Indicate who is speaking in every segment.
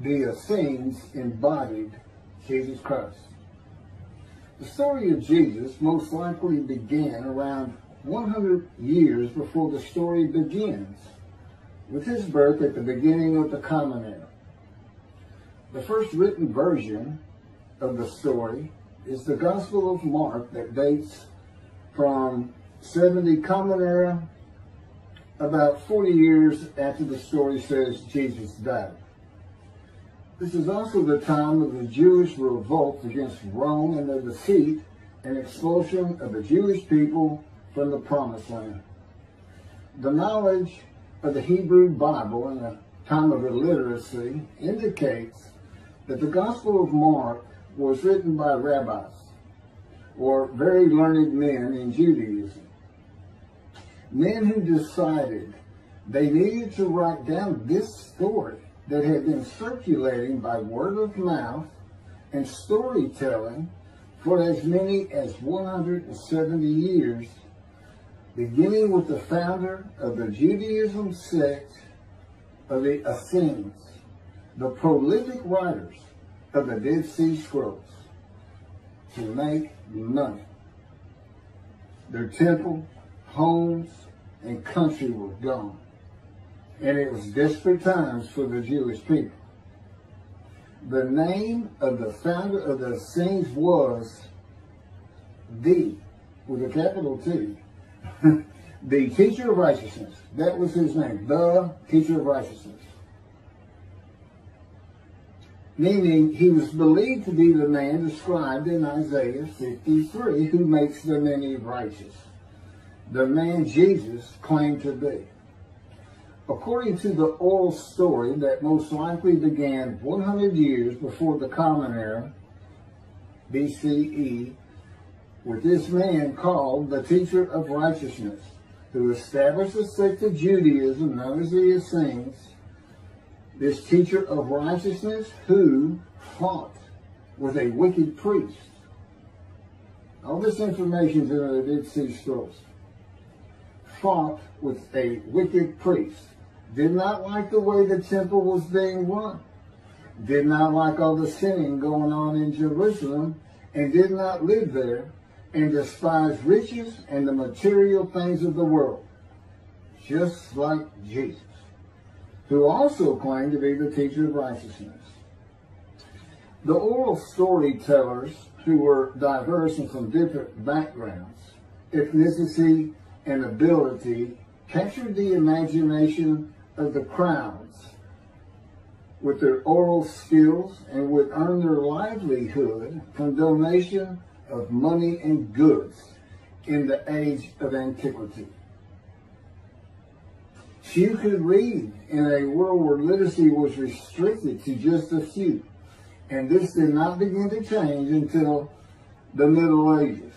Speaker 1: the Essenes embodied Jesus Christ. The story of Jesus most likely began around 100 years before the story begins, with his birth at the beginning of the Common Era. The first written version of the story is the Gospel of Mark that dates from 70 Common Era, about 40 years after the story says Jesus died. This is also the time of the Jewish revolt against Rome and the defeat and expulsion of the Jewish people from the Promised Land. The knowledge of the Hebrew Bible in a time of illiteracy indicates that the Gospel of Mark was written by Rabbis, or very learned men in Judaism. Men who decided they needed to write down this story that had been circulating by word of mouth and storytelling for as many as 170 years, beginning with the founder of the Judaism sect of the Essenes, the prolific writers of the Dead Sea Scrolls, to make money. Their temple, homes, and country were gone, and it was desperate times for the Jewish people. The name of the founder of the Essenes was with a capital T, the teacher of righteousness. That was his name, the teacher of righteousness. Meaning he was believed to be the man described in Isaiah 53 who makes the many righteous. The man Jesus claimed to be. According to the oral story that most likely began 100 years before the Common Era, BCE, with this man called the teacher of righteousness, who established a sect of Judaism known as the Essenes. This teacher of righteousness who fought with a wicked priest. All this information is in the Dead Sea Scrolls. Fought with a wicked priest. Did not like the way the temple was being run. Did not like all the sinning going on in Jerusalem, and did not live there, and despised riches and the material things of the world, just like Jesus, who also claimed to be the teacher of righteousness. The oral storytellers, who were diverse and from different backgrounds, ethnicity, and ability, captured the imagination of the crowds with their oral skills and would earn their livelihood from donation of money and goods in the age of antiquity. Few could read in a world where literacy was restricted to just a few, and this did not begin to change until the Middle Ages.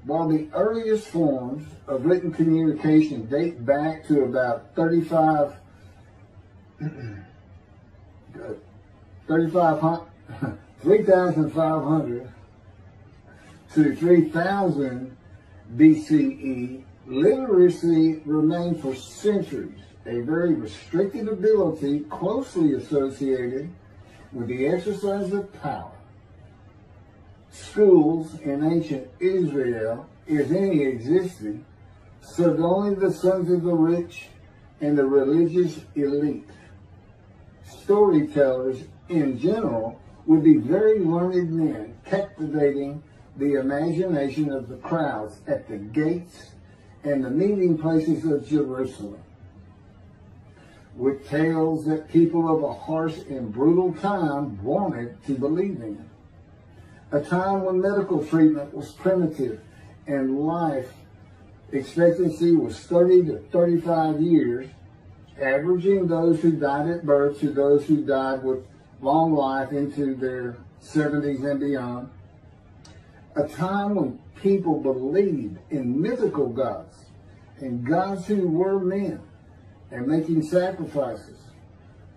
Speaker 1: While the earliest forms of written communication date back to about 3,500 to 3,000 BCE, literacy remained for centuries a very restricted ability closely associated with the exercise of power. Schools in ancient Israel, if any existed, served only the sons of the rich and the religious elite. Storytellers, in general, would be very learned men, captivating the imagination of the crowds at the gates and the meeting places of Jerusalem, with tales that people of a harsh and brutal time wanted to believe in. A time when medical treatment was primitive and life expectancy was 30 to 35 years, averaging those who died at birth to those who died with long life into their 70s and beyond. A time when people believed in mythical gods and gods who were men and making sacrifices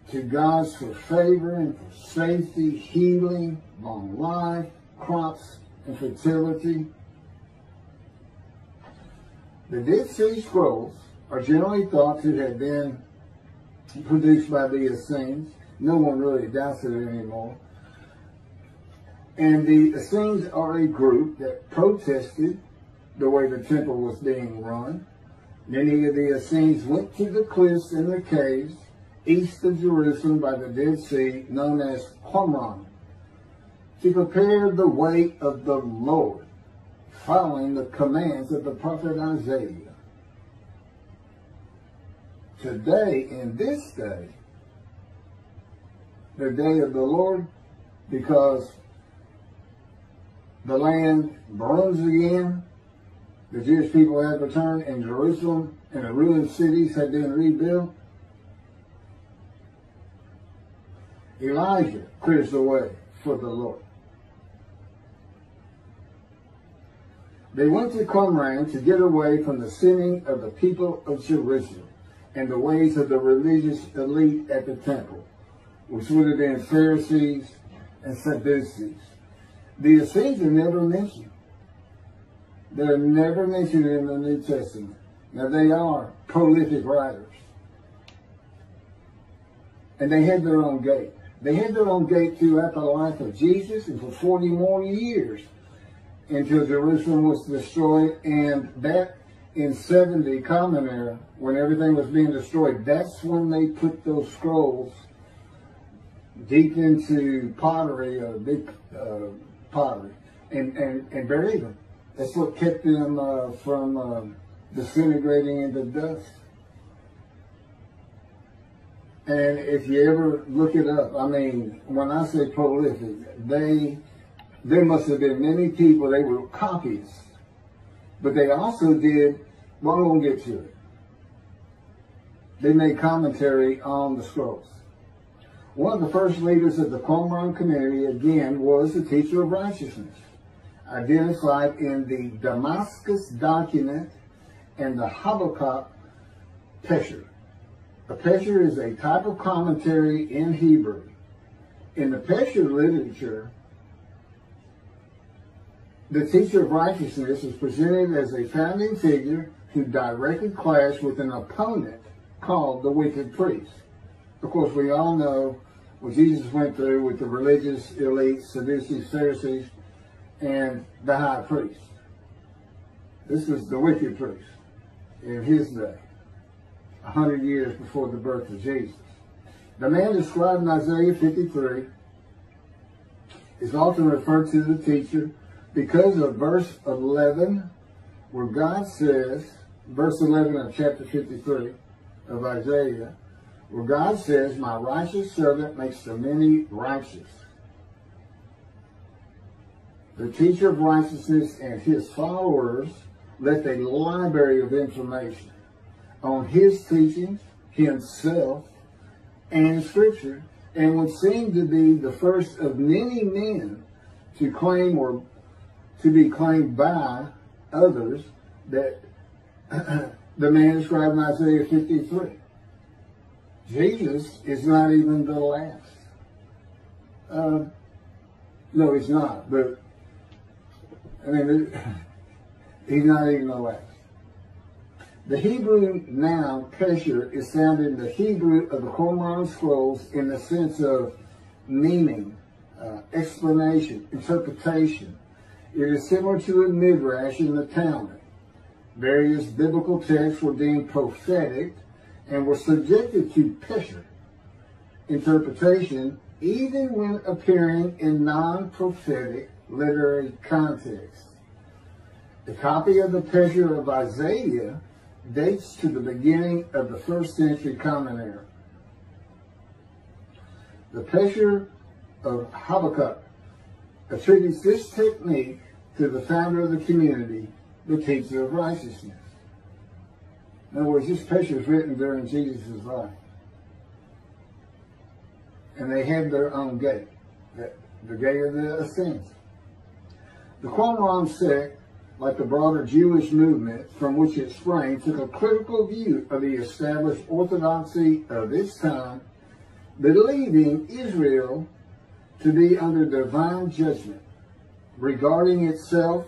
Speaker 1: to gods for favor and for safety, healing, long life, crops, and fertility. The Dead Sea Scrolls are generally thought to have been produced by the Essenes No one really doubts it anymore. And the Essenes are a group that protested the way the temple was being run. Many of the Essenes went to the cliffs and the caves east of Jerusalem by the Dead Sea, known as Qumran, to prepare the way of the Lord, following the commands of the prophet Isaiah. Today, in this day, the day of the Lord, because the land burns again, the Jewish people have returned, and Jerusalem and the ruined cities have been rebuilt. Elijah clears the way for the Lord. They went to Qumran to get away from the sinning of the people of Jerusalem and the ways of the religious elite at the temple, which would have been Pharisees and Sadducees. The Essenes are never mentioned. They're never mentioned in the New Testament. Now, they are prolific writers. And they had their own gate. They had their own gate throughout the life of Jesus and for 40 more years until Jerusalem was destroyed. And that in 70 Common Era, when everything was being destroyed, that's when they put those scrolls deep into pottery, big pottery, and buried them. That's what kept them from disintegrating into dust. And if you ever look it up, I mean, when I say prolific, there must have been many people, they were copyists. But they also did, well, I'm going to get to it. They made commentary on the scrolls. One of the first leaders of the Qumran community, again, was the teacher of righteousness, identified in the Damascus document and the Habakkuk Pesher. A Pesher is a type of commentary in Hebrew. In the Pesher literature, the teacher of righteousness is presented as a founding figure who directly clashed with an opponent called the wicked priest. Of course, we all know what Jesus went through with the religious elite, Sadducees, Pharisees, and the high priest. This was the wicked priest in his day, 100 years before the birth of Jesus. The man described in Isaiah 53 is often referred to the teacher because of verse 11, where God says, verse 11 of chapter 53 of Isaiah, where God says, "My righteous servant makes the many righteous." The teacher of righteousness and his followers left a library of information on his teachings, himself, and Scripture, and would seem to be the first of many men to claim or to be claimed by others that the man described in Isaiah 53. Jesus is not even the last. No, he's not, but I mean, he's not even the last. The Hebrew noun pesher is found in the Hebrew of the Qumran scrolls in the sense of meaning, explanation, interpretation. It is similar to a midrash in the Talmud. Various biblical texts were deemed prophetic and were subjected to pesher interpretation even when appearing in non-prophetic literary context. The copy of the pesher of Isaiah dates to the beginning of the 1st century Common Era. The pesher of Habakkuk attributes this technique to the founder of the community, the teacher of righteousness. In other words, this pesher was written during Jesus' life. And they had their own gate, the gate of the Essenes. The Qumran sect, like the broader Jewish movement from which it sprang, took a critical view of the established orthodoxy of its time, believing Israel to be under divine judgment, regarding itself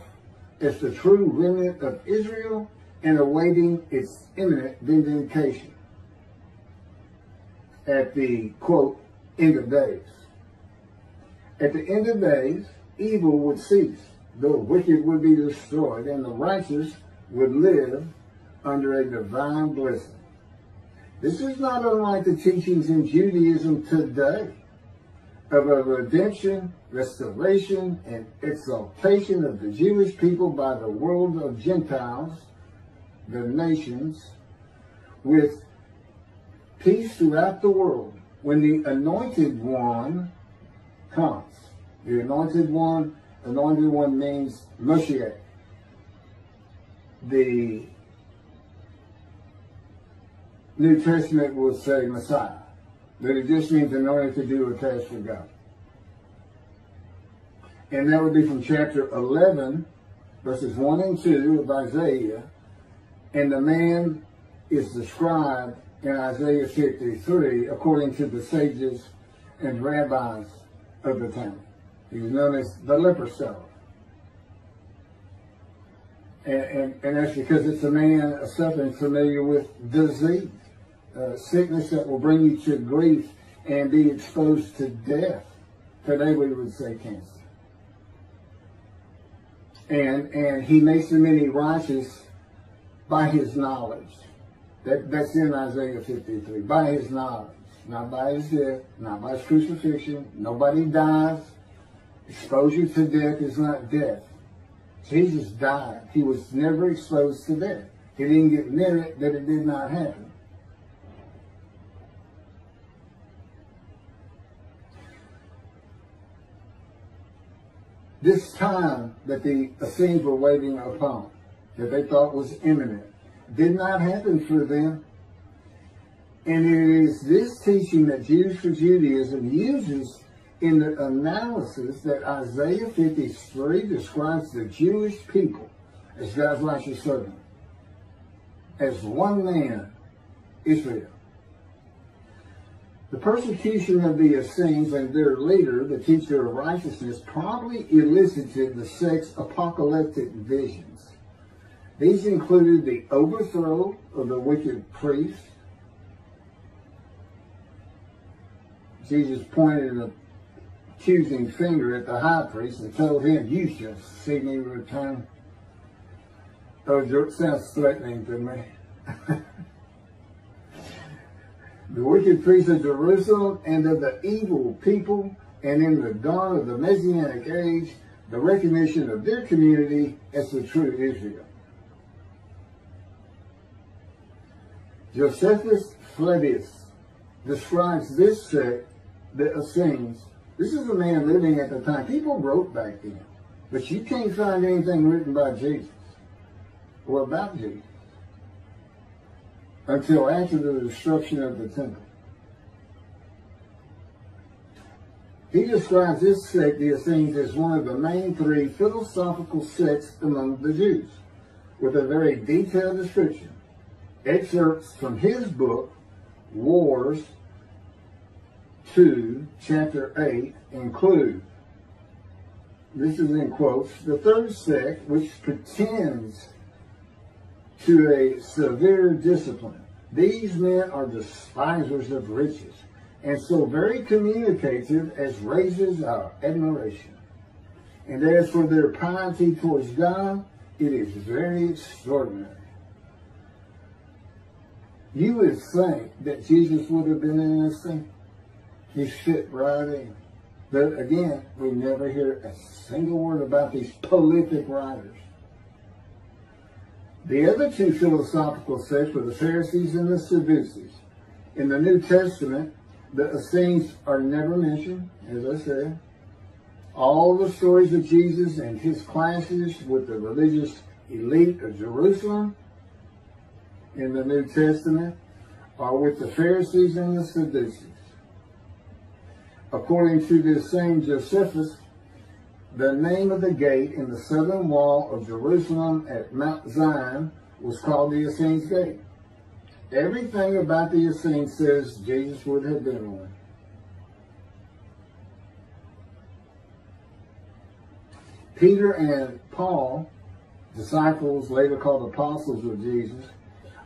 Speaker 1: as the true remnant of Israel and awaiting its imminent vindication. At the, quote, end of days. At the end of days, evil would cease, the wicked would be destroyed, and the righteous would live under a divine blessing. This is not unlike the teachings in Judaism today of a redemption, restoration, and exaltation of the Jewish people by the world of Gentiles, the nations, with peace throughout the world. When the anointed one comes, the anointed one means Moshiach. The New Testament will say Messiah, but it just means anointed to do a task for God. And that would be from chapter 11, verses 1 and 2 of Isaiah. And the man is described in Isaiah 53 according to the sages and rabbis of the time. He was known as the leper seller. And that's because it's a man suffering familiar with disease, sickness that will bring you to grief and be exposed to death. Today we would say cancer. And he makes the many righteous by his knowledge. That's in Isaiah 53. By his knowledge. Not by his death. Not by his crucifixion. Nobody dies. Exposure to death is not death. Jesus died. He was never exposed to death. He didn't get near it, that it did not happen. This time that the Essenes were waiting upon, that they thought was imminent, did not happen for them. And it is this teaching that Jews for Judaism uses in the analysis that Isaiah 53 describes the Jewish people as God's righteous servant, as one man, Israel. The persecution of the Essenes and their leader, the teacher of righteousness, probably elicited the sect's apocalyptic visions. These included the overthrow of the wicked priests. Jesus pointed an accusing finger at the high priest and told him, "You shall see me return." Oh, it sounds threatening to me. The wicked priests of Jerusalem and of the evil people, and in the dawn of the Messianic age, the recognition of their community as the true Israel. Josephus Flavius describes this sect, the Essenes. This is a man living at the time. People wrote back then, but you can't find anything written by Jesus or about Jesus until after the destruction of the temple. He describes this sect, the Essenes, as one of the main three philosophical sects among the Jews, with a very detailed description. Excerpts from his book, Wars 2, chapter 8, include, this is in quotes, the third sect, which pretends to a severe discipline. These men are despisers of riches, and so very communicative as raises our admiration. And as for their piety towards God, it is very extraordinary. You would think that Jesus would have been in this thing. He fit right in. But again, we never hear a single word about these prolific writers. The other two philosophical sects were the Pharisees and the Sadducees. In the New Testament, the Essenes are never mentioned, as I said. All the stories of Jesus and his clashes with the religious elite of Jerusalem in the New Testament are with the Pharisees and the Sadducees. According to this same Josephus, the name of the gate in the southern wall of Jerusalem at Mount Zion was called the Essenes Gate. Everything about the Essenes says Jesus would have been one. Peter and Paul, disciples later called apostles of Jesus,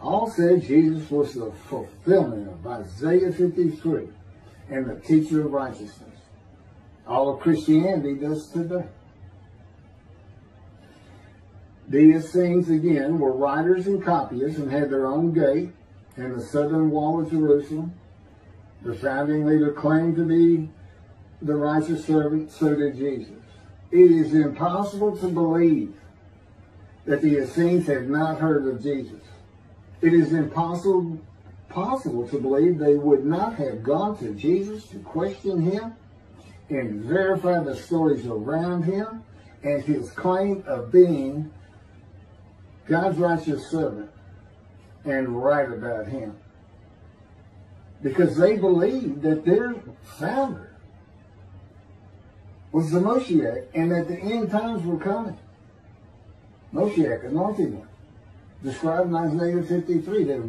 Speaker 1: all said Jesus was the fulfillment of Isaiah 53. and the teacher of righteousness. All of Christianity does today. The Essenes, again, were writers and copyists and had their own gate in the southern wall of Jerusalem. The founding leader claimed to be the righteous servant, so did Jesus. It is impossible to believe that the Essenes had not heard of Jesus. It is impossible to believe they would not have gone to Jesus to question him and verify the stories around him and his claim of being God's righteous servant and right about him. Because they believed that their founder was the Moshiach and that the end times were coming. Moshiach, anointed one, described in Isaiah 53. They were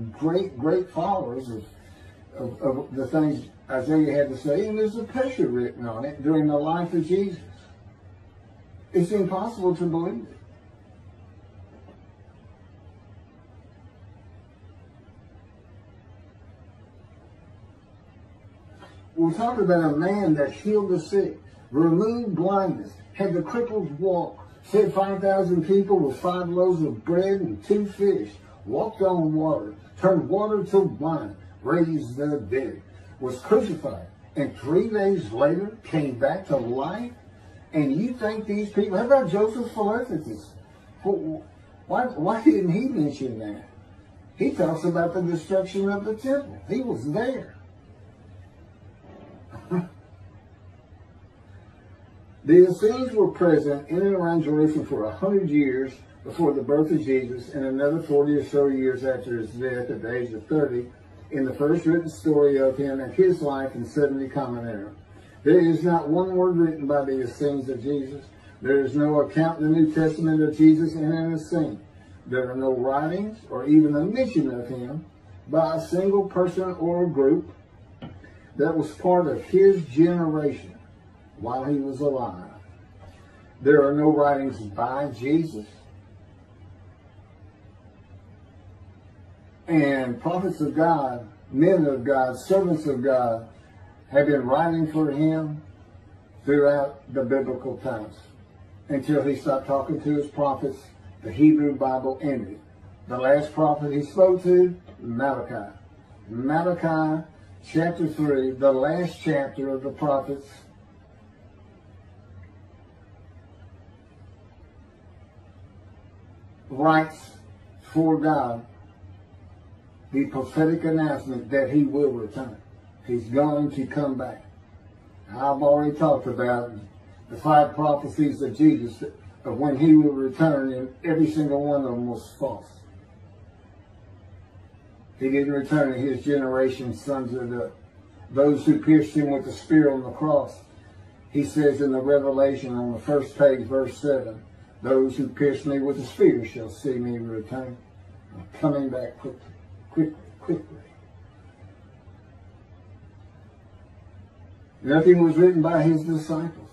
Speaker 1: great followers of the things Isaiah had to say, and there's a picture written on it during the life of Jesus. It's impossible to believe it. We're talking about a man that healed the sick, removed blindness, had the cripples walk, fed 5,000 people with 5 loaves of bread and 2 fish, walked on water, turned water to wine, raised the dead, was crucified, and 3 days later came back to life. And you think these people, how about Joseph Philadelphus? Why didn't he mention that? He talks about the destruction of the temple. He was there. The Essenes were present in and around Jerusalem for 100 years before the birth of Jesus and another 40 or so years after his death at the age of 30 in the first written story of him and his life in 70 Common Era. There is not one word written by the Essenes of Jesus. There is no account in the New Testament of Jesus and an Essene. There are no writings or even a mention of him by a single person or group that was part of his generation while he was alive. There are no writings by Jesus. And prophets of God, men of God, servants of God have been writing for him throughout the biblical times until he stopped talking to his prophets. The Hebrew Bible ended. The last prophet he spoke to, Malachi. Malachi chapter 3, the last chapter of the prophets, writes for God the prophetic announcement that he will return. He's going to come back. I've already talked about the 5 prophecies of Jesus of when he will return, and every single one of them was false. He didn't return to his generation, sons of those who pierced him with the spear on the cross. He says in the Revelation on the first page, verse 7, those who pierced me with the spear shall see me return. I'm coming back quickly. Nothing was written by his disciples.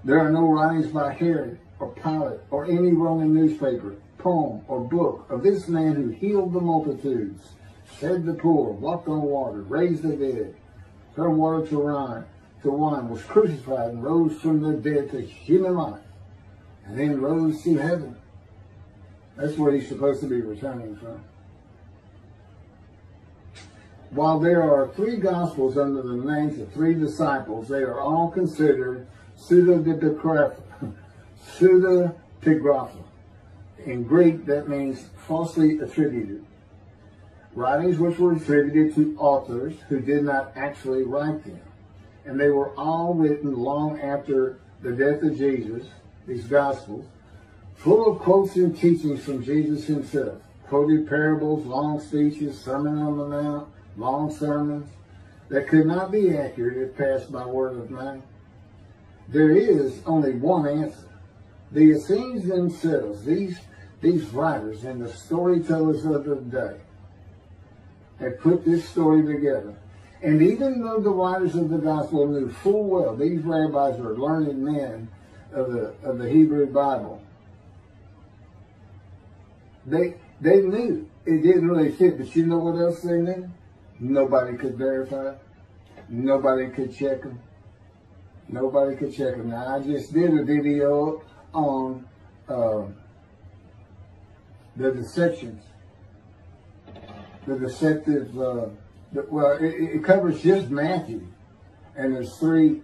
Speaker 1: There are no writings by Herod or Pilate or any Roman newspaper, poem, or book of this man who healed the multitudes, fed the poor, walked on water, raised the dead, turned water to wine, was crucified and rose from the dead to human life, and then rose to heaven. That's where he's supposed to be returning from. While there are 3 Gospels under the names of 3 disciples, they are all considered pseudepigrapha. In Greek, that means falsely attributed. Writings which were attributed to authors who did not actually write them. And they were all written long after the death of Jesus, these Gospels, full of quotes and teachings from Jesus himself. Quoted parables, long speeches, Sermon on the Mount, long sermons that could not be accurate if passed by word of mouth. There is only one answer. The Essenes themselves, these writers and the storytellers of the day, had put this story together. And even though the writers of the gospel knew full well these rabbis were learned men of the Hebrew Bible, they knew it didn't really fit. But you know what else they knew? Nobody could verify it. Nobody could check them. Nobody could check them. Now, I just did a video on the deceptions. The deceptive, well, it covers just Matthew. And there's 3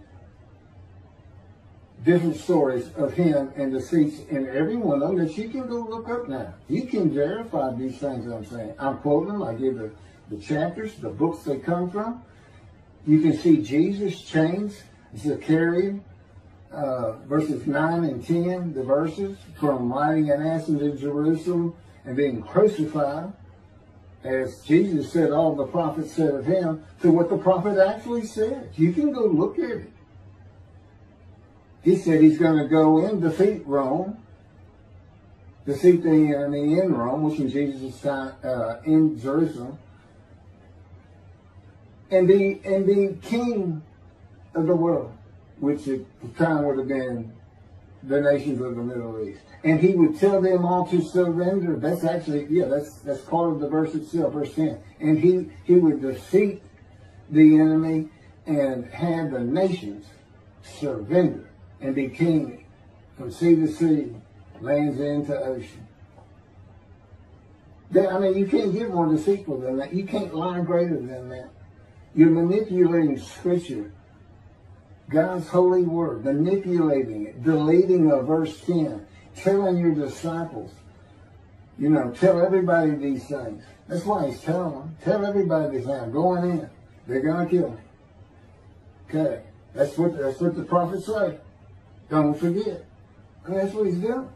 Speaker 1: different stories of him and deceits in every one of them that you can go look up now. You can verify these things I'm saying. I'm quoting them. I give the chapters, the books they come from. You can see Jesus chains, Zechariah, verses 9 and 10, the verses, from riding an ass into Jerusalem and being crucified, as Jesus said all the prophets said of him, to what the prophet actually said. You can go look at it. He said he's going to go in, defeat Rome, defeat the enemy in Rome, which in Jesus' time, in Jerusalem, and be king of the world, which at the time would have been the nations of the Middle East. And he would tell them all to surrender. That's actually, yeah, that's part of the verse itself, verse 10. And he would defeat the enemy and have the nations surrender and be king from sea to sea, lands into ocean. I mean, you can't get more deceitful than that. You can't lie greater than that. You're manipulating Scripture, God's holy word, manipulating it, deleting a verse 10, telling your disciples, tell everybody these things. That's why he's telling them. Tell everybody these things. Going in. They're going to kill me. Okay. That's what the prophets say. Don't forget. And that's what he's doing.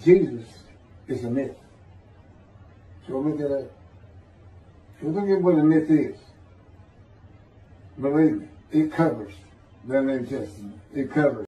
Speaker 1: Jesus is a myth. So look at that. So look at what a myth is. Believe me, it covers the New Testament. It covers